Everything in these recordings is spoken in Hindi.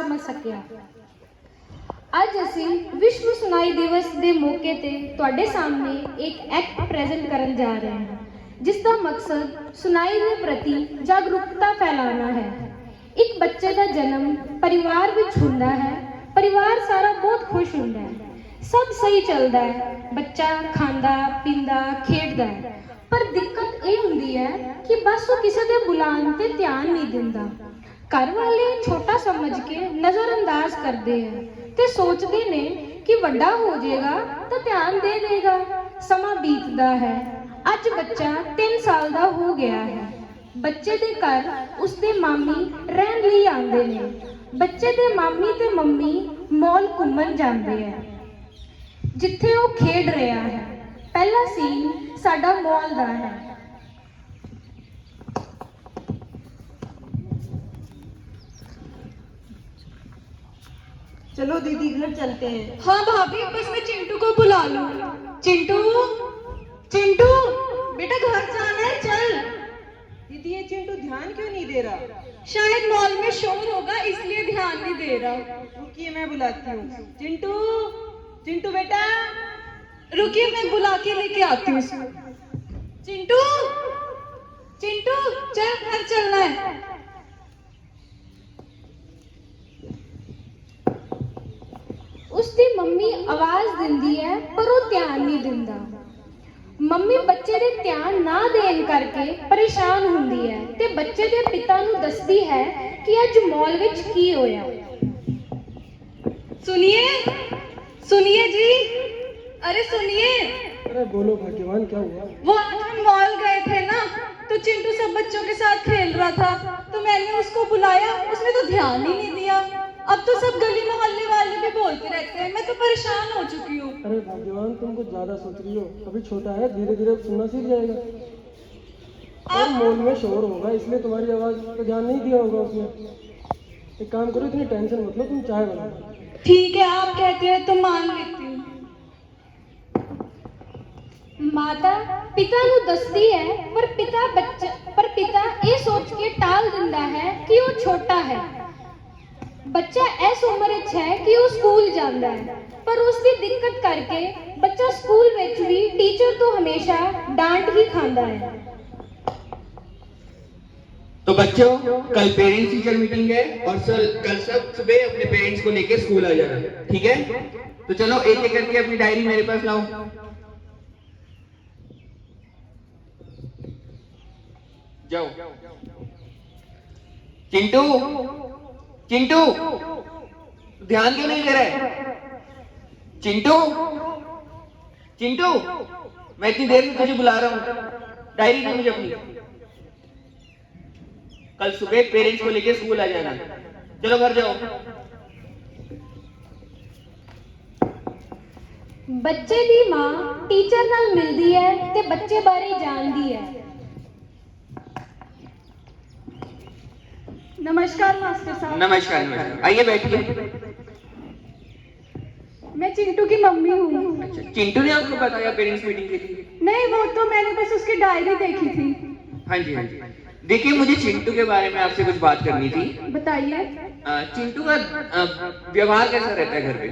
ਸਮਝ ਸਕਿਆ। ਅੱਜ ਅਸੀਂ ਵਿਸ਼ਵ ਸੁਣਾਈ ਦਿਵਸ ਦੇ ਮੌਕੇ ਤੇ ਤੁਹਾਡੇ ਸਾਹਮਣੇ ਇੱਕ ਐਕਟ ਪ੍ਰੈਜ਼ੈਂਟ ਕਰਨ ਜਾ ਰਹੇ ਹਾਂ, ਜਿਸ ਦਾ ਮਕਸਦ ਸੁਣਾਈ ਦੇ ਪ੍ਰਤੀ ਜਾਗਰੂਕਤਾ ਫੈਲਾਉਣਾ ਹੈ। ਇੱਕ ਬੱਚੇ ਦਾ ਜਨਮ ਪਰਿਵਾਰ ਵਿੱਚ ਹੁੰਦਾ ਹੈ। ਪਰਿਵਾਰ ਸਾਰਾ ਬਹੁਤ ਖੁਸ਼ ਹੁੰਦਾ ਹੈ, ਸਭ ਸਹੀ ਚੱਲਦਾ ਹੈ, ਬੱਚਾ ਖਾਂਦਾ ਪੀਂਦਾ ਖੇਡਦਾ ਹੈ। ਪਰ ਦਿੱਕਤ ਇਹ ਹੁੰਦੀ ਹੈ ਕਿ ਬਸ ਉਹ ਕਿਸੇ ਦੇ ਬੁਲਾਉਣ ਤੇ ਧਿਆਨ ਨਹੀਂ ਦਿੰਦਾ। ਘਰ ਵਾਲੇ ਛੋਟਾ ਸਮਝ ਕੇ ਨਜ਼ਰਅੰਦਾਜ਼ ਕਰਦੇ ਹੈ ਤੇ ਸੋਚਦੇ ਨੇ ਕਿ ਵੱਡਾ ਹੋ ਜਾਏਗਾ ਤਾਂ ਧਿਆਨ ਦੇ ਦੇਗਾ। ਸਮਾਂ ਬੀਤਦਾ ਹੈ। ਅੱਜ ਬੱਚਾ 3 ਸਾਲ ਦਾ ਹੋ ਗਿਆ ਹੈ। ਬੱਚੇ ਦੇ ਘਰ ਉਸਦੇ ਮਾਮੀ ਰਹਿਣ ਲਈ ਆਉਂਦੇ ਨੇ। ਬੱਚੇ ਦੇ ਮਾਮੀ ਤੇ ਮੰਮੀ ਮਾਲ ਘੁੰਮਣ ਜਾਂਦੇ ਹੈ, ਜਿੱਥੇ ਉਹ ਖੇਡ ਰਿਹਾ ਹੈ। ਪਹਿਲਾ ਸੀਨ ਸਾਡਾ ਮਾਲ ਦਾ ਹੈ। चलो दीदी घर चलते हैं। हाँ भाभी, बस मैं चिंटू को बुला लूं। चिंटू, चिंटू बेटा घर जाना है, चल। दीदी ये चिंटू ध्यान क्यों नहीं दे रहा? शायद मॉल में शोर होगा इसलिए ध्यान नहीं दे रहा। रुकिए मैं बुलाती हूँ। चिंटू, चिंटू बेटा। रुकिए मैं बुला के लेके आती हूँ उसको। चिंटू, चिंटू चल घर चलना है। उसकी मम्मी आवाज दिंदी है पर वो ध्यान नहीं दिंदा। मम्मी बच्चे दे ध्यान ना देन करके परेशान हुंदी है ते बच्चे दे पिता नूं दसदी है कि अज मॉल विच की होया। सुनिए, सुनिए जी, अरे सुनिए। अरे बोलो भाग्यवान, क्या हुआ? वो आज हम मॉल गए थे ना, तो चिंटू सब बच्चों के साथ खेल रहा था, तो मैंने उसको बुलाया, उसने तो ध्यान ही नहीं दिया। अब तो सब गली मोहल्ले वाले भी बोलते रहते हैं, मैं तो परेशान हो चुकी हूँ। अरे भाग्यवान, तुम कुछ ज्यादा सोच रही हो। अभी छोटा है, धीरे धीरे सुनना सीख जाएगा। और मॉल में शोर होगा इसलिए तुम्हारी आवाज पर ध्यान नहीं दिया होगा उसने। एक काम करो, इतनी टेंशन मत लो, तुम चाय बनाओ। ठीक है, आप कहते हैं तो मान लेती हूँ। माता पिता नूं दसदी है पर पिता ये सोच के टाल दिंदा है कि वो छोटा है। बच्चा इस उम्र विच है कि वो स्कूल जाता है, पर उसकी दिक्कत करके बच्चा स्कूल विच भी टीचर तो हमेशा डांट ही खाता है। तो बच्चों, कल पेरेंट्स टीचर मीटिंग है और कल सब सुबह अपने पेरेंट्स को लेके स्कूल आ जाना, ठीक है? तो चलो एक एक करके अपनी डायरी मेरे पास लाओ। जाओ। चिंटू, चिंटू ध्यान क्यों नहीं दे रहे? चिंटू, चिंटू मैं इतनी देर से तुझे बुला रहा हूँ, डायरी दे मुझे अपनी। कल सुबह पेरेंट्स को लेके स्कूल आ जाना। चलो घर जाओ। बच्चे दी मां टीचर नाल मिलदी है ते बच्चे बारे जानदी है। नमस्कार मास्टर साहब। नमस्कार, नमस्कार, आइए बैठिए। मैं चिंटू की मम्मी हूँ। अच्छा, चिंटू ने आपको बताया पेरेंट्स मीटिंग के लिए? नहीं, वो तो मैंने बस उसकी डायरी देखी थी। हाँ जी, हाँ जी। देखिए, मुझे चिंटू के बारे में आपसे कुछ बात करनी थी। बताइए। चिंटू का व्यवहार कैसा रहता है घर पे?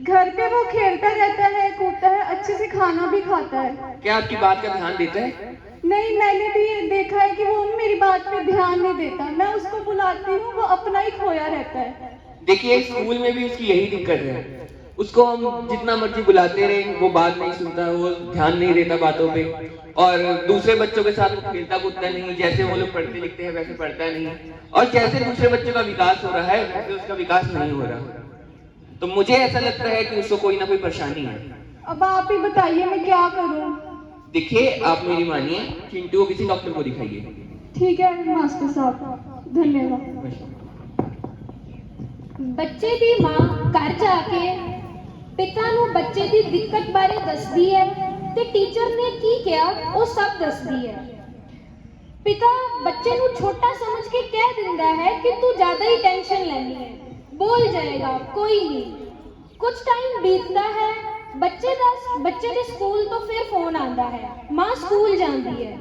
घर पे वो खेलता रहता है, कूदता है, अच्छे से खाना भी खाता है। क्या आपकी बात का ध्यान देता है? नहीं, मैंने भी ये देखा है कि वो मेरी बात पे ध्यान नहीं देता। मैं उसको बुलाती हूँ, वो अपना ही खोया रहता है। देखिए, स्कूल में भी उसकी यही दिक्कत है। उसको हम जितना मर्जी बुलाते रहे, वो बात नहीं सुनता, वो ध्यान नहीं देता बातों पे, और दूसरे बच्चों के साथ वो खेलता कूदता नहीं। जैसे वो लोग पढ़ते लिखते हैं वैसे पढ़ता नहीं, और जैसे दूसरे बच्चों का विकास हो रहा है वैसे उसका विकास नहीं हो रहा। तो मुझे ऐसा लगता है कि उसको कोई ना कोई परेशानी है। अब आप ही बताइए, मैं क्या करूँ? देखिए, आप मेरी मानिए, चिंटू को किसी डॉक्टर को दिखाइए। ठीक है मास्टर साहब, धन्यवाद। बच्चे दी मां घर जाके पिता नूं बच्चे दी दिक्कत बारे दसदी है ते टीचर ने की किया वो सब दसदी है। पिता बच्चे नूं छोटा समझ के कह दिंदा है कि तू ज्यादा ही टेंशन लेनी है, बोल जाएगा, कोई नहीं। कुछ टाइम बीतता है, बच्चे दे स्कूल तो फिर फोन आंदा है, मां स्कूल जांदी है।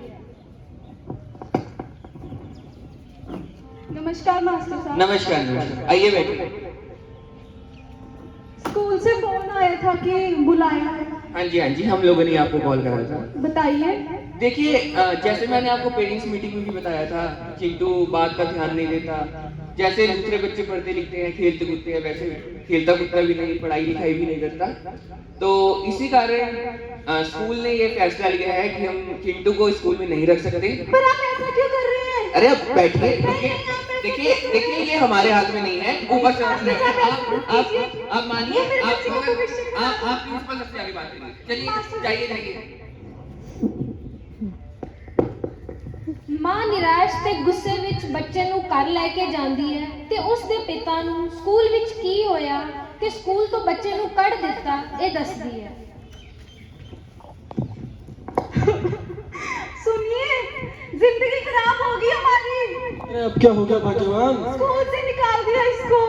नमस्कार मास्टर साहब। नमस्कार नमस्कार, आइए बैठिए। स्कूल से फोन आया था कि बुलाया है। हाँ जी, हम लोगों ने आपको कॉल करा था। बताइए। देखिए, जैसे मैंने आपको पेरेंट्स मीटिंग में भी बताया था, चिंटू बात का ध्यान नहीं देता। जैसे दूसरे बच्चे पढ़ते लिखते हैं, खेलते कूदते हैं, वैसे खेलता कूदता भी नहीं, पढ़ाई लिखाई भी नहीं करता। तो इसी कारण स्कूल ने ये फैसला लिया है कि हम चिंटू को स्कूल में नहीं रख सकते। पर आप ऐसा क्यों कर रहे हैं? अरे अब बैठिए, देखिए ये हमारे हाथ में नहीं है, ऊपर से आप मानिए, आप प्रिंसिपल से आगे बात करिए। चलिए जाइए। ਮਾਂ ਨਿਰਾਸ਼ ਤੇ ਗੁੱਸੇ ਵਿੱਚ ਬੱਚੇ ਨੂੰ ਘਰ ਲੈ ਕੇ ਜਾਂਦੀ ਹੈ ਤੇ ਉਸ ਦੇ ਪਿਤਾ ਨੂੰ ਸਕੂਲ ਵਿੱਚ ਕੀ ਹੋਇਆ ਤੇ ਸਕੂਲ ਤੋਂ ਬੱਚੇ ਨੂੰ ਕੱਢ ਦਿੱਤਾ ਇਹ ਦੱਸਦੀ ਹੈ। सुनिए, जिंदगी खराब होगी हमारी। अरे अब क्या हो गया भाग्यवान? स्कूल से निकाल दिया इसको।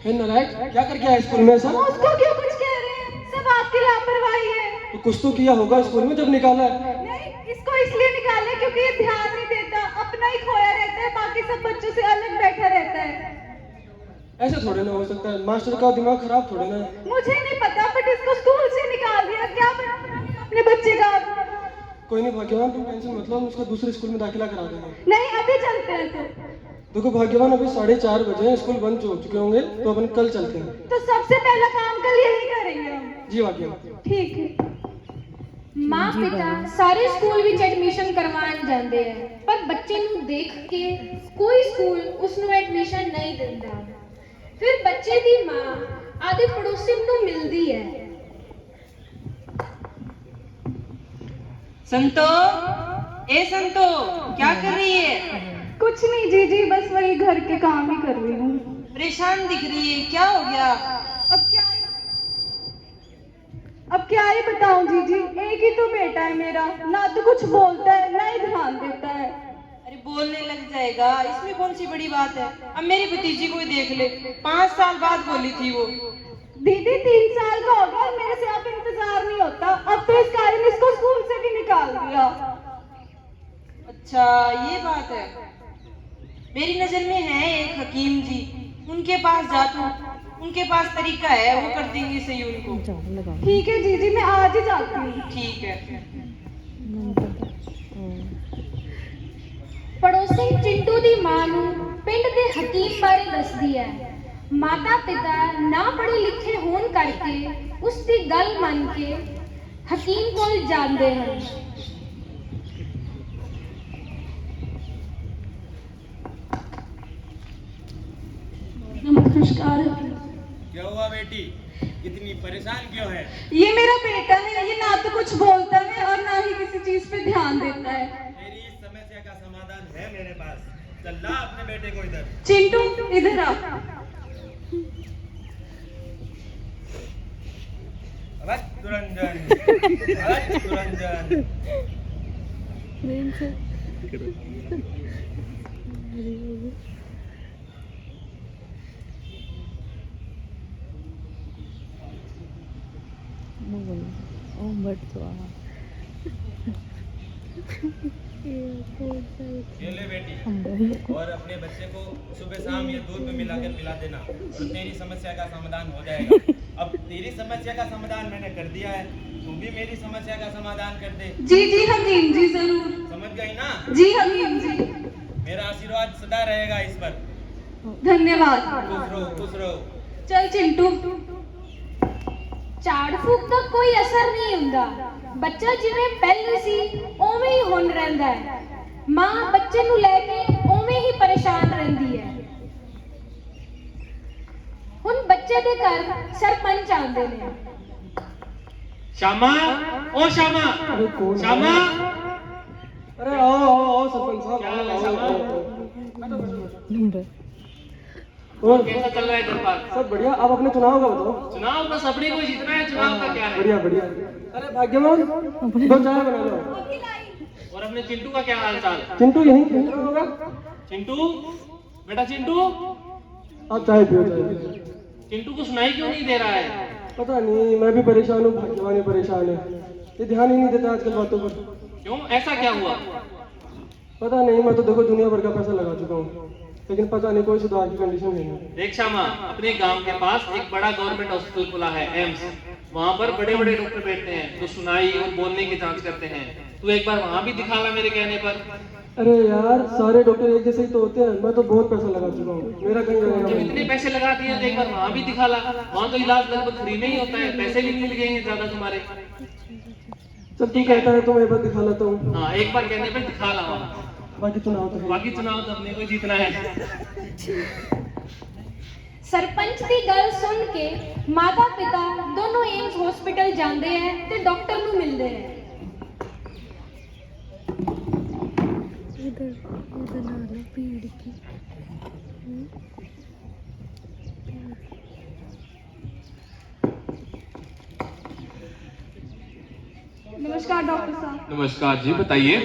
है नालायक, क्या करके आया स्कूल में ऐसा? उसको क्यों कुछ कह रहे हैं? सब आपकी लापरवाही है। तो कुछ तो किया होगा स्कूल में जब निकाला है। नहीं, इसको इसलिए निकाले क्योंकि ये ध्यान नहीं देता, अपना ही खोया रहता है, बाकी सब बच्चों से अलग बैठा रहता है। ऐसे थोड़े ना हो सकता है, मास्टर का दिमाग खराब थोड़े ना है। मुझे नहीं पता, बट इसको स्कूल से निकाल दिया। क्या बनाऊंगी अपने बच्चे का? कोई नहीं भाग्यवान, तुम टेंशन मत लो, हम उसको दूसरे स्कूल में दाखिला करा देंगे। नहीं, अभी चलते हैं तो। देखो भाग्यवान, अभी 4:30 बजे हैं, स्कूल बंद हो चुके होंगे, तो अपन कल चलते हैं। तो सबसे पहला काम कल यही करेंगे हम। जी भाग्यवान। ठीक है। ਮਾਂ ਪਿਤਾ ਸਾਰੇ ਸਕੂਲ ਵਿੱਚ ਐਡਮਿਸ਼ਨ ਕਰਵਾਉਣ ਜਾਂਦੇ ਹੈ ਪਰ ਬੱਚੇ ਨੂੰ ਦੇਖ ਕੇ ਕੋਈ ਸਕੂਲ ਉਸ ਨੂੰ ਐਡਮਿਸ਼ਨ ਨਹੀਂ ਦਿੰਦਾ। ਫਿਰ ਬੱਚੇ ਦੀ ਮਾਂ ਆਦੇ ਪੜੋਸੀ ਨੂੰ ਮਿਲਦੀ ਹੈ। संतो, ए संतो, क्या कर रही है? कुछ नहीं जीजी, बस वही घर के काम ही कर रही हूँ। परेशान दिख रही है, क्या हो गया? अब क्या ही बताऊं जीजी, एक ही तो बेटा है मेरा, ना तो कुछ बोलता है ना ही ध्यान देता है। अरे बोलने लग जाएगा, इसमें कौन सी बड़ी बात है? अब मेरी भतीजी को ही देख ले, 5 साल बाद बोली थी वो। दीदी 3 साल का हो गया, मेरे से अब इंतजार नहीं होता। अब तो इस कारण इसको स्कूल से भी निकाल दिया। अच्छा ये बात है। मेरी नजर में है एक हकीम जी, उनके पास जा तू, उनके पास तरीका है, वो कर देंगे सही उनको। ठीक है जीजी, मैं आज ही जाती हूँ। ठीक है। ਪੜੋਸੀ ਚਿੰਟੂ ਦੀ ਮਾਂ ਨੂੰ ਪਿੰਡ ਦੇ ਹਕੀਮ ਬਾਰੇ ਦੱਸਦੀ ਹੈ। ਮਾਤਾ ਪਿਤਾ ਨਾ ਪੜ੍ਹੇ ਲਿਖੇ ਹੋਣ ਕਰਕੇ ਉਸ ਦੀ ਗੱਲ ਮੰਨ ਕੇ ਹਕੀਮ ਕੋਲ ਜਾਂਦੇ ਹਨ। नमस्कार। क्या हुआ बेटी, इतनी परेशान क्यों है? ये मेरा बेटा है, ये ना तो कुछ बोलता है और ना ही किसी चीज पे ध्यान देता है। मेरी इस समस्या का समाधान है मेरे पास। चल ला अपने बेटे को इधर। चिंटू इधर आ। तुरंजन, तुरंजन। ये ले बेटी, और अपने बच्चे को सुबह शाम ये दूध में मिलाकर पिला देना और तेरी समस्या का समाधान हो जाएगा। अब तेरी समस्या का समाधान मैंने कर दिया है, तू भी मेरी समस्या का समाधान कर दे। जी जी हकीम जी, जरूर। समझ गई ना? जी हकीम जी। मेरा आशीर्वाद सदा रहेगा इस पर। धन्यवाद। खुश रहो, खुश रहो। चल चिंटू। ਝਾੜ ਫੂਕ ਦਾ ਕੋਈ ਅਸਰ ਨਹੀਂ ਹੁੰਦਾ। ਬੱਚਾ ਜਿਵੇਂ ਪਹਿਲੇ ਸੀ ਉਵੇਂ ਹੀ ਹੁਣ ਰਹਿੰਦਾ ਹੈ। ਮਾਂ ਬੱਚੇ ਨੂੰ ਲੈ ਕੇ ਉਵੇਂ ਹੀ ਪਰੇਸ਼ਾਨ ਰਹਿੰਦੀ ਹੈ। ਹੁਣ ਬੱਚੇ ਦੇ ਘਰ ਸਰਪੰਚ ਆਉਂਦੇ ਨੇ। श्यामा, ओ श्यामा, अरे कौन है? श्यामा। अरे आओ सरपंच साहब, क्या हाल है, आओ, श्यामा? आओ। और कैसा चल रहा है दरबार? सब बढ़िया। आप अपने चुनाव का बताओ। चुनाव बस अपने को जीतना है, चुनाव का क्या है? बढ़िया बढ़िया। अरे भाग्यवान, 2 चाय बना लो। और अपने चिंटू का क्या हाल चाल? चिंटू यहीं खेल रहा होगा। चिंटू, बेटा चिंटू, आप चाय पियो, चाय पियो। चिंटू को सुनाई क्यों नहीं दे रहा है? पता नहीं, मैं भी परेशान हूँ, भाग्यवान भी परेशान है। ये ध्यान ही नहीं देता आजकल बातों पर। क्यों, ऐसा क्या हुआ? पता नहीं, मैं तो देखो दुनिया भर का पैसा लगा चुका हूँ, लेकिन पता नहीं कोई सुधार की कंडीशन नहीं है। देख श्यामा, अपने गांव के पास एक बड़ा गवर्नमेंट हॉस्पिटल खुला है, एम्स। वहाँ पर बड़े बड़े डॉक्टर बैठते हैं जो सुनाई और बोलने की जांच करते हैं। तू एक बार वहाँ भी दिखा ला मेरे कहने पर। अरे यार, सारे डॉक्टर एक जैसे ही तो होते हैं। मैं तो बहुत पैसा लगा चुका हूँ, मेरा कहीं जब जाएगा। इतने पैसे लगा दिए तो एक बार वहाँ भी दिखा ला। वहाँ तो इलाज लगभग फ्री में ही होता है, पैसे भी नहीं लगेंगे ज्यादा तुम्हारे। चल तू कहता है तो मैं एक बार दिखा लेता हूँ। हाँ, एक बार कहने पे दिखा ला वहाँ। बाकी चुनाव तो है। बाकी चुनाव तो अपने को ही जीतना है। सरपंच की गल सुन के माता पिता दोनों एम्स हॉस्पिटल जाते हैं ते डॉक्टर ਨੂੰ मिलते हैं। नमस्कार डॉक्टर साहब। नमस्कार जी, बताइए।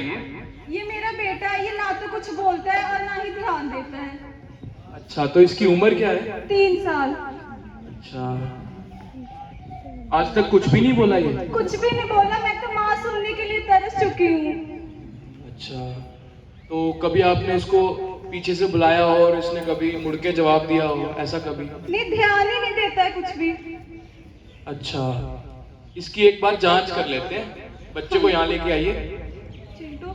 ये मेरा बेटा है, ये ना तो कुछ बोलता है और ना ही ध्यान देता है। अच्छा, तो इसकी उम्र क्या है? 3 साल। अच्छा, आज तक कुछ भी नहीं बोला ये? कुछ भी नहीं बोला, मैं तो माँ सुनने के लिए तरस चुकी हूँ। अच्छा, तो कभी आपने इसको पीछे से बुलाया और इसने कभी मुड़ के जवाब दिया हो, ऐसा कभी? नहीं, ध्यान ही नहीं देता है कुछ भी। अच्छा, इसकी एक बार जांच कर लेते हैं। बच्चे को यहाँ लेके आइए। चिंटू,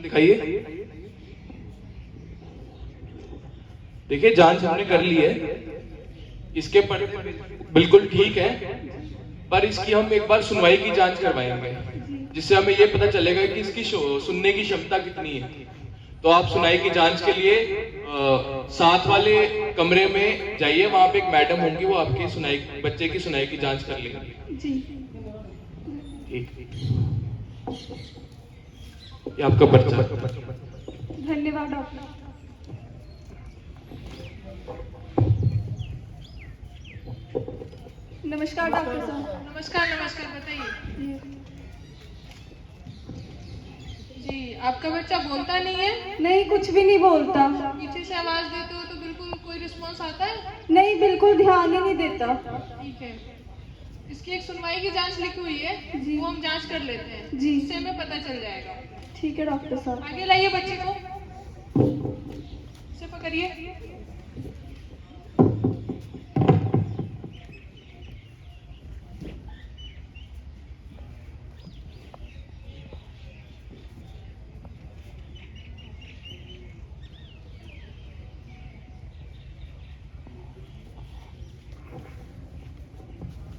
दिखाइए। देखिए, जांच हमने कर ली है, इसके पर बिल्कुल ठीक है, पर इसकी हम एक बार सुनवाई की जांच करवाएंगे, जिससे हमें ये पता चलेगा कि इसकी सुनने की क्षमता कितनी है। तो आप सुनाई की जांच के लिए साथ वाले कमरे में जाइए, वहां पे एक मैडम होंगी, वो आपकी सुनाई, बच्चे की सुनाई की जांच कर लेंगी। जी ठीक, ये आपका पर्चा। धन्यवाद डॉक्टर। नमस्कार डॉक्टर साहब। नमस्कार नमस्कार, बताइए। जी, आपका बच्चा बोलता नहीं है? नहीं, कुछ भी नहीं बोलता। पीछे से आवाज देते हो तो बिल्कुल कोई रिस्पॉन्स आता है? नहीं, बिल्कुल ध्यान ही नहीं देता। ठीक है, इसकी एक सुनवाई की जांच लिखी हुई है, जी। वो हम जांच कर लेते हैं। जी। इससे हमें पता चल जाएगा। ठीक है डॉक्टर साहब। आगे लाइए बच्चे को, इसे पकड़िए।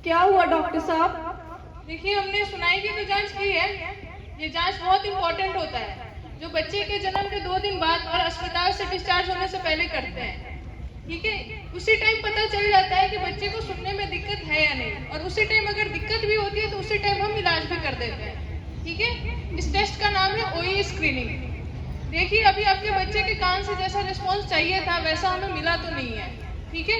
क्या हुआ डॉक्टर साहब? देखिए, हमने सुनाई की तो जांच की है। ये जांच बहुत इंपॉर्टेंट होता है, जो बच्चे के जन्म के 2 दिन बाद और अस्पताल से डिस्चार्ज होने से पहले करते हैं। ठीक है, उसी टाइम पता चल जाता है कि बच्चे को सुनने में दिक्कत है या नहीं, और उसी टाइम अगर दिक्कत भी होती है तो उसी टाइम हम इलाज भी कर देते हैं। ठीक है, इस टेस्ट का नाम है ओई स्क्रीनिंग। देखिए, अभी आपके बच्चे के कान से जैसा रिस्पॉन्स चाहिए था वैसा हमें मिला तो नहीं है। ठीक है,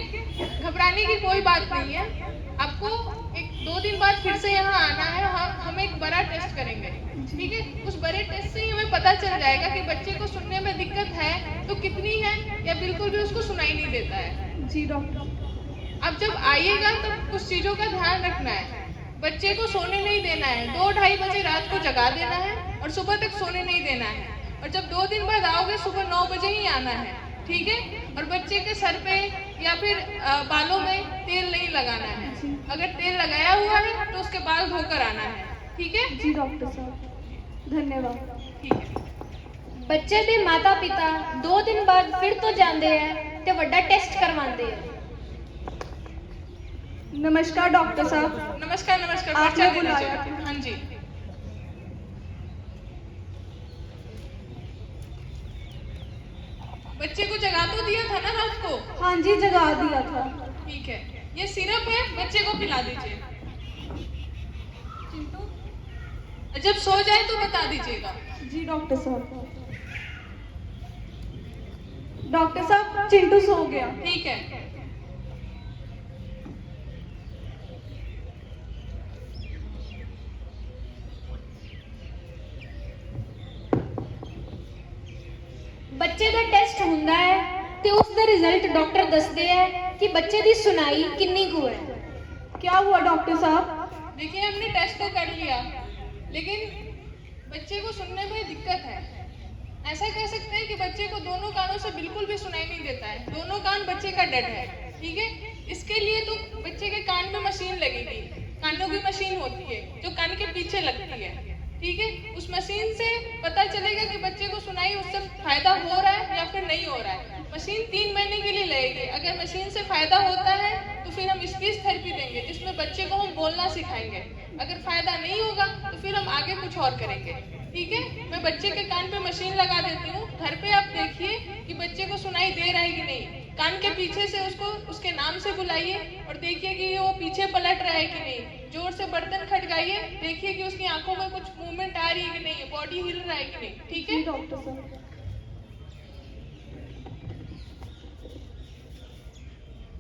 घबराने की कोई बात नहीं है। आपको 1-2 दिन बाद फिर से यहाँ आना है, हम एक बड़ा टेस्ट करेंगे। ठीक है, उस बड़े टेस्ट से ही हमें पता चल जाएगा कि बच्चे को सुनने में दिक्कत है तो कितनी है, या बिल्कुल भी उसको सुनाई नहीं देता है। जी डॉक्टर। अब जब आइएगा तब कुछ चीजों का ध्यान रखना है। बच्चे को सोने नहीं देना है, 2-2:30 बजे रात को जगा देना है और सुबह तक सोने नहीं देना है। और जब 2 दिन बाद आओगे सुबह 9 बजे ही आना है। ठीक है, और बच्चे के सर पे या फिर बालों में तेल नहीं लगाना है। अगर तेल लगाया हुआ है तो उसके बाल धोकर आना है। ठीक है जी डॉक्टर साहब, धन्यवाद। ठीक है। बच्चे दे माता पिता 2 दिन बाद फिर तो जाते हैं ते वड्डा टेस्ट करवाते हैं। नमस्कार डॉक्टर साहब। नमस्कार नमस्कार, आपने पर्चा देना बुलाया चाहिए। था। हाँ जी, बच्चे को जगा तो दिया था ना रात को? हाँ जी, जगा दिया था। ठीक है, ये सिरप है, बच्चे को पिला दीजिए। जब सो जाए तो बता दीजिएगा। जी डॉक्टर साहब। डॉक्टर साहब, चिंटू सो गया। ठीक है, बच्चे का टेस्ट ਹੁੰਦਾ है ਤੇ ਉਸ ਦਾ ਰਿਜ਼ਲਟ ਡਾਕਟਰ ਦੱਸਦੇ ਹੈ ਕਿ ਬੱਚੇ ਦੀ ਸੁਣਾਈ ਕਿੰਨੀ ਕੁ ਹੈ। क्या हुआ डॉक्टर साहब? देखिए, हमने टेस्ट तो कर लिया, लेकिन बच्चे को सुनने में दिक्कत है। ऐसा कह सकते हैं कि बच्चे को दोनों कानों से बिल्कुल भी सुनाई नहीं देता है, दोनों कान बच्चे का डेड है। ठीक है, इसके लिए तो बच्चे के कान में मशीन लगेगी, कानों की मशीन होती है जो कान के पीछे लगती है। ठीक है, उस मशीन से पता चलेगा कि बच्चे को सुनाई उससे फायदा हो रहा है या फिर नहीं हो रहा है। मशीन 3 महीने के लिए लगेगी। अगर मशीन से फायदा होता है तो फिर हम स्पीच थेरेपी देंगे, जिसमें बच्चे को हम बोलना सिखाएंगे। अगर फायदा नहीं होगा तो फिर हम आगे कुछ और करेंगे। ठीक है, मैं बच्चे के कान पे मशीन लगा देती हूँ। घर पे आप देखिए कि बच्चे को सुनाई दे रहा है कि नहीं। कान के पीछे से उसको उसके नाम से बुलाइए और देखिए कि वो पीछे पलट रहा है कि नहीं। जोर से बर्तन खटकाइए, देखिए कि उसकी आंखों में कुछ मूवमेंट आ रही है कि नहीं, बॉडी हिल रहा है कि नहीं। ठीक है डॉक्टर साहब।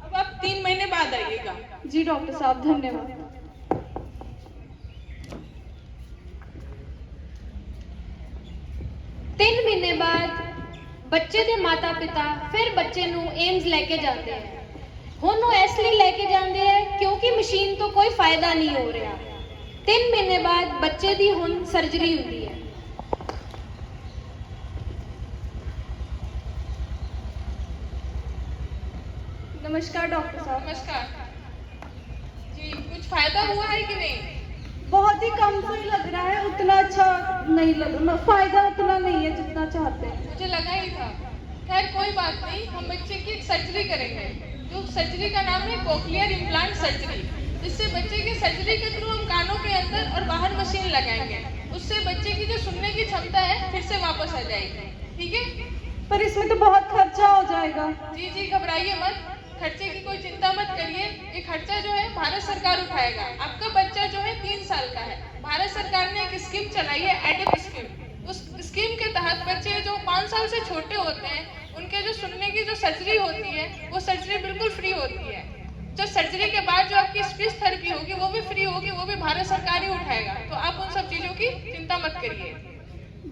अब आप 3 महीने बाद आइएगा। जी डॉक्टर साहब, धन्यवाद। 3 ਮਹੀਨੇ ਬਾਅਦ ਬੱਚੇ ਦੇ ਮਾਤਾ-ਪਿਤਾ ਫਿਰ ਬੱਚੇ ਨੂੰ ਏਮਜ਼ ਲੈ ਕੇ ਜਾਂਦੇ ਹੈ। ਹੁਣ ਉਹ ਇਸ ਲਈ ਲੈ ਕੇ ਜਾਂਦੇ ਹੈ ਕਿਉਂਕਿ ਮਸ਼ੀਨ ਤੋਂ ਕੋਈ ਫਾਇਦਾ ਨਹੀਂ ਹੋ ਰਿਹਾ। 3 ਮਹੀਨੇ ਬਾਅਦ ਬੱਚੇ ਦੀ ਹੁਣ ਸਰਜਰੀ ਹੁੰਦੀ ਹੈ। नमस्कार डॉक्टर साहब। नमस्कार जी, कुछ फायदा हुआ है कि नहीं? बहुत ही कम से ही लग रहा है, उतना अच्छा नहीं लग रहा, फायदा उतना नहीं है जितना चाहते हैं। मुझे लगा ही था। खैर कोई बात नहीं, हम बच्चे की एक सर्जरी करेंगे। जो सर्जरी का नाम है कोक्लियर इम्प्लांट सर्जरी। इससे बच्चे की सर्जरी के थ्रू हम कानों के अंदर और बाहर मशीन लगाएंगे। उससे बच्चे की जो सुनने की क्षमता है फिर से वापस आ जाएगी। ठीक है, पर इसमें तो बहुत खर्चा हो जाएगा। जी जी, घबराइए मत, खर्चे की कोई चिंता मत करिए। ये खर्चा जो है भारत सरकार उठाएगा। आपका बच्चा जो है 3 साल का है। भारत सरकार ने एक स्कीम चलाई है, एडेप स्कीम। उस स्कीम के तहत बच्चे जो 5 साल से छोटे होते हैं उनके जो सुनने की जो सर्जरी होती है वो सर्जरी बिल्कुल फ्री होती है। जो सर्जरी के बाद जो आपकी स्पीच थेरेपी होगी वो भी फ्री होगी, वो भी भारत सरकार ही उठाएगा। तो आप उन सब चीजों की चिंता मत करिए।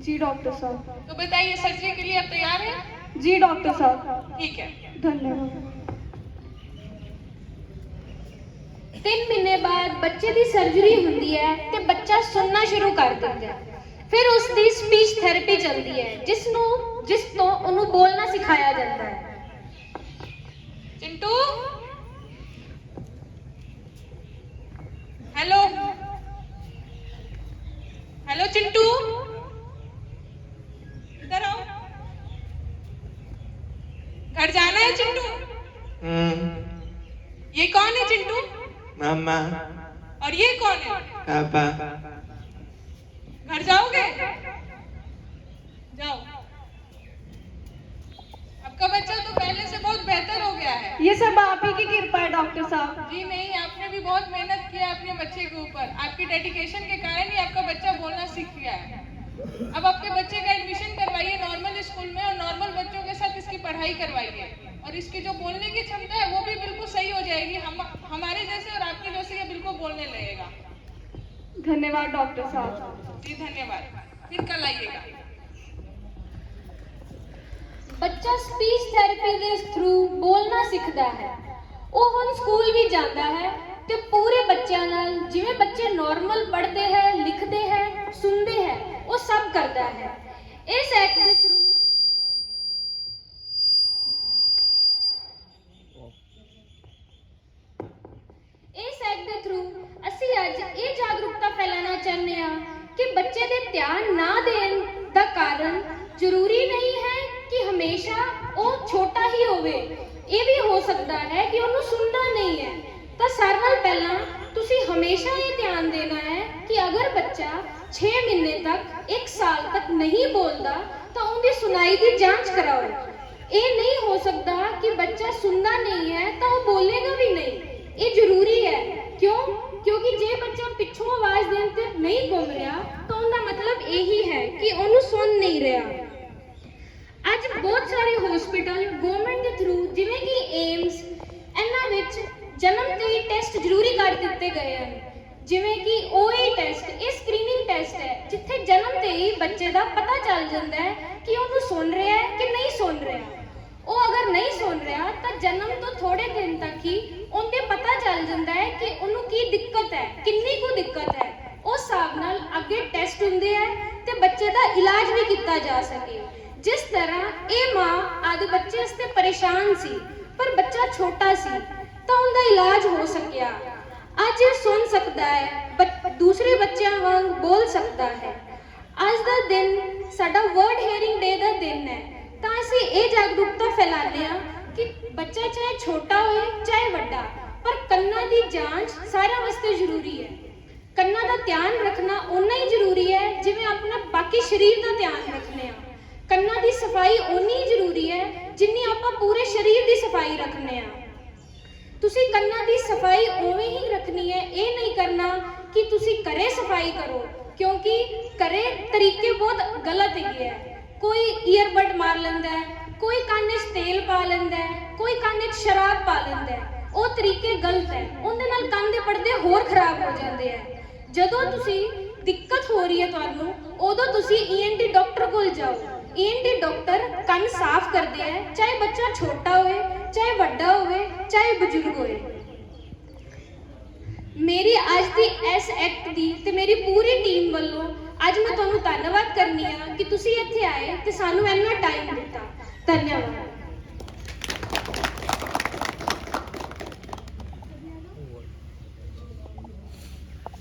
जी डॉक्टर साहब। तो बताइए, सर्जरी के लिए आप तैयार हैं? जी डॉक्टर साहब। ठीक है, धन्यवाद। 3 ਮਹੀਨੇ ਬਾਅਦ ਬੱਚੇ ਦੀ ਸਰਜਰੀ ਹੁੰਦੀ ਹੈ ਤੇ ਬੱਚਾ ਸੁਣਨਾ ਸ਼ੁਰੂ ਕਰ ਦਿੰਦਾ ਹੈ। ਫਿਰ ਉਸ ਦੀ ਸਪੀਚ ਥੈਰੇਪੀ ਚੱਲਦੀ ਹੈ ਜਿਸ ਤੋਂ ਉਹਨੂੰ ਬੋਲਣਾ ਸਿਖਾਇਆ ਜਾਂਦਾ ਹੈ। चिंटू, हेलो हेलो चिंटू, इधर आओ। घर जाना है चिंटू? ये कौन है चिंटू? मामा, और ये कौन है? पापा। घर जाओगे? जाओ। आपका बच्चा तो पहले से बहुत बेहतर हो गया है। ये सब आप ही की कृपा है डॉक्टर साहब। जी नहीं, आपने भी बहुत मेहनत किया अपने बच्चे के ऊपर। आपकी डेडिकेशन के कारण ही आपका बच्चा बोलना सीख गया है। अब आपके बच्चे का एडमिशन करवाइए नॉर्मल स्कूल में और नॉर्मल बच्चों के साथ इसकी पढ़ाई करवाइए और इसकी जो बोलने की क्षमता है वो भी बिल्कुल सही हो जाएगी। हमारे जैसे और आपके जैसे ये बिल्कुल बोलने लगेगा। धन्यवाद डॉक्टर साहब। जी धन्यवाद, फिर कल आइएगा। ਬੱਚਾ ਸਪੀਚ ਥੈਰੇਪੀ ਦੇ ਥਰੂ ਬੋਲਣਾ ਸਿੱਖਦਾ ਹੈ। ਉਹ ਹੁਣ ਸਕੂਲ ਵੀ ਜਾਂਦਾ ਹੈ ਤੇ ਪੂਰੇ ਬੱਚਿਆਂ ਨਾਲ ਜਿਵੇਂ ਬੱਚੇ ਨਾਰਮਲ ਪੜ੍ਹਦੇ ਹੈ, ਲਿਖਦੇ ਹੈ, ਸੁਣਦੇ ਹੈ, ਉਹ ਸਭ ਕਰਦਾ ਹੈ। ਇਸ ਐਕਟ ਦੇ ਥਰੂ ਅਸੀਂ ਅੱਜ ਇਹ ਜਾਗਰੂਕਤਾ ਫੈਲਾਉਣਾ ਚਾਹੁੰਦੇ ਹਾਂ ਕਿ ਬੱਚੇ ਦੇ ਧਿਆਨ ਨਾ ਦੇਣ ਦਾ ਕਾਰਨ ਜ਼ਰੂਰੀ ਨਹੀਂ ਹੈ ਕਿ ਹਮੇਸ਼ਾ ਉਹ ਛੋਟਾ ਹੀ ਹੋਵੇ। ਇਹ ਵੀ ਹੋ ਸਕਦਾ ਹੈ ਕਿ ਉਹਨੂੰ ਸੁਣਦਾ ਨਹੀਂ ਹੈ। ਤਾਂ ਸਾਰਿਆਂ ਨਾਲ ਪਹਿਲਾਂ ਤੁਸੀਂ ਹਮੇਸ਼ਾ ਇਹ ਧਿਆਨ ਦੇਣਾ ਹੈ ਕਿ ਅਗਰ ਬੱਚਾ 6 ਮਹੀਨੇ ਤੱਕ 1 ਸਾਲ ਤੱਕ ਨਹੀਂ ਬੋਲਦਾ ਤਾਂ ਉਹਦੀ ਸੁਣਾਈ ਦੀ ਜਾਂਚ ਕਰਾਓ। ਇਹ ਨਹੀਂ ਹੋ ਸਕਦਾ ਕਿ ਬੱਚਾ ਸੁਣਦਾ ਨਹੀਂ ਹੈ ਤਾਂ ਉਹ ਬੋਲੇਗਾ ਵੀ ਨਹੀਂ। ਇਹ ਜ਼ਰੂਰੀ ਹੈ। ਕਿਉਂਕਿ ਜੇ ਬੱਚਾ ਪਿੱਛੋਂ ਆਵਾਜ਼ ਦੇਣ ਤੇ ਨਹੀਂ ਘੁੰਮ ਰਿਹਾ ਤਾਂ ਉਹਦਾ ਮਤਲਬ ਇਹੀ ਹੈ ਕਿ ਉਹਨੂੰ ਸੁਣ ਨਹੀਂ ਰਿਹਾ। ਅੱਜ ਬਹੁਤ ਸਾਰੇ ਹਸਪੀਟਲ ਗਵਰਨਮੈਂਟ ਦੇ ਥਰੂ ਜਿਵੇਂ ਕਿ ਏਮਸ, ਇਹਨਾਂ ਵਿੱਚ ਜਨਮ ਤੇ ਹੀ ਟੈਸਟ ਜ਼ਰੂਰੀ ਕਰ ਦਿੱਤੇ ਗਏ ਹਨ। ਜਿਵੇਂ ਕਿ OA ਟੈਸਟ, ਇਹ ਸਕਰੀਨਿੰਗ ਟੈਸਟ ਹੈ ਜਿੱਥੇ ਜਨਮ ਤੇ ਹੀ ਬੱਚੇ ਦਾ ਪਤਾ ਚੱਲ ਜਾਂਦਾ ਹੈ ਕਿ ਉਹਨੂੰ ਸੁਣ ਰਿਹਾ ਹੈ ਕਿ ਨਹੀਂ ਸੁਣ ਰਿਹਾ। ਉਹ ਅਗਰ ਨਹੀਂ ਸੁਣ ਰਿਹਾ ਤਾਂ ਜਨਮ ਤੋਂ ਥੋੜੇ ਦਿਨ ਤੱਕ ਹੀ ਉਹਦੇ ਪਤਾ ਚੱਲ ਜਾਂਦਾ ਹੈ ਕਿ ਉਹਨੂੰ ਕੀ ਦਿੱਕਤ ਹੈ, ਕਿੰਨੀ ਕੁ ਦਿੱਕਤ ਹੈ। ਉਸ ਹਿਸਾਬ ਨਾਲ ਅੱਗੇ ਟੈਸਟ ਹੁੰਦੇ ਆ ਤੇ ਬੱਚੇ ਦਾ ਇਲਾਜ ਵੀ ਕੀਤਾ ਜਾ ਸਕੇ। ਜਿਸ ਤਰ੍ਹਾਂ ਇਹ ਮਾਂ ਆਦੇ ਬੱਚੇ ਵਾਸਤੇ ਪਰੇਸ਼ਾਨ ਸੀ ਪਰ ਬੱਚਾ ਛੋਟਾ ਸੀ ਤਾਂ ਉਹਦਾ ਇਲਾਜ ਹੋ ਸਕਿਆ। ਅੱਜ ਇਹ ਸੁਣ ਸਕਦਾ ਹੈ, ਦੂਸਰੇ ਬੱਚਿਆਂ ਵਾਂਗ ਬੋਲ ਸਕਦਾ ਹੈ। ਅੱਜ ਦਾ ਦਿਨ ਸਾਡਾ ਵਰਡ ਹੀਅਰਿੰਗ ਡੇ ਦਾ ਦਿਨ ਹੈ ਤਾਂ ਅਸੀਂ ਇਹ ਜਾਗਰੂਕਤਾ ਫੈਲਾਉਂਦੇ ਹਾਂ ਕਿ ਬੱਚਾ ਚਾਹੇ ਛੋਟਾ ਹੋਵੇ ਚਾਹੇ ਵੱਡਾ, ਪਰ ਕੰਨਾਂ ਦੀ ਜਾਂਚ ਸਾਰਿਆਂ ਵਾਸਤੇ ਜ਼ਰੂਰੀ ਹੈ। ਕੰਨਾਂ ਦਾ ਧਿਆਨ ਰੱਖਣਾ ਓਨਾ ਹੀ ਜ਼ਰੂਰੀ ਹੈ ਜਿਵੇਂ ਆਪਣਾ ਬਾਕੀ ਸਰੀਰ ਦਾ ਧਿਆਨ ਰੱਖਦੇ ਹਾਂ। ਕੰਨਾਂ ਦੀ ਸਫਾਈ ਓਨੀ ਹੀ ਜ਼ਰੂਰੀ ਹੈ ਜਿੰਨੀ ਆਪਾਂ ਪੂਰੇ ਸਰੀਰ ਦੀ ਸਫਾਈ ਰੱਖਦੇ ਹਾਂ। ਤੁਸੀਂ ਕੰਨਾਂ ਦੀ ਸਫਾਈ ਉਵੇਂ ਹੀ ਰੱਖਣੀ ਹੈ, ਇਹ ਨਹੀਂ ਕਰਨਾ ਕਿ ਤੁਸੀਂ ਘਰੇ ਸਫਾਈ ਕਰੋ, ਕਿਉਂਕਿ ਘਰੇ ਤਰੀਕੇ ਬਹੁਤ ਗਲਤ ਹੈਗੇ ਹੈ। ਕੋਈ ਈਅਰਬਡ ਮਾਰ ਲੈਂਦਾ ਹੈ, ਕੋਈ ਕੰਨ 'ਚ ਤੇਲ ਪਾ ਲੈਂਦਾ ਹੈ, ਕੋਈ ਕੰਨ 'ਚ ਸ਼ਰਾਬ ਪਾ ਲੈਂਦਾ ਹੈ। ਉਹ ਤਰੀਕੇ ਗਲਤ ਹੈ, ਉਹਦੇ ਨਾਲ ਕੰਨ ਦੇ ਪਰਦੇ ਹੋਰ ਖਰਾਬ ਹੋ ਜਾਂਦੇ ਹੈ। ਜਦੋਂ ਤੁਸੀਂ ਦਿੱਕਤ ਹੋ ਰਹੀ ਹੈ ਤੁਹਾਨੂੰ, ਉਦੋਂ ਤੁਸੀਂ ENT ਡਾਕਟਰ ਕੋਲ ਜਾਓ। ENT ਡਾਕਟਰ ਕੰਨ ਸਾਫ਼ ਕਰਦੇ ਹੈ, ਚਾਹੇ ਬੱਚਾ ਛੋਟਾ ਹੋਵੇ, ਚਾਹੇ ਵੱਡਾ ਹੋਵੇ, ਚਾਹੇ ਬਜ਼ੁਰਗ ਹੋਵੇ। ਮੇਰੀ ਅੱਜ ਦੀ ਇਸ ਐਕਟ ਦੀ ਤੇ ਮੇਰੀ ਪੂਰੀ ਟੀਮ ਵੱਲੋਂ ਅੱਜ ਮੈਂ ਤੁਹਾਨੂੰ ਧੰਨਵਾਦ ਕਰਨੀ ਆ ਕਿ ਤੁਸੀਂ ਇੱਥੇ ਆਏ ਤੇ ਸਾਨੂੰ ਇੰਨਾ ਟਾਈਮ ਦਿੱਤਾ। ਧੰਨਵਾਦ।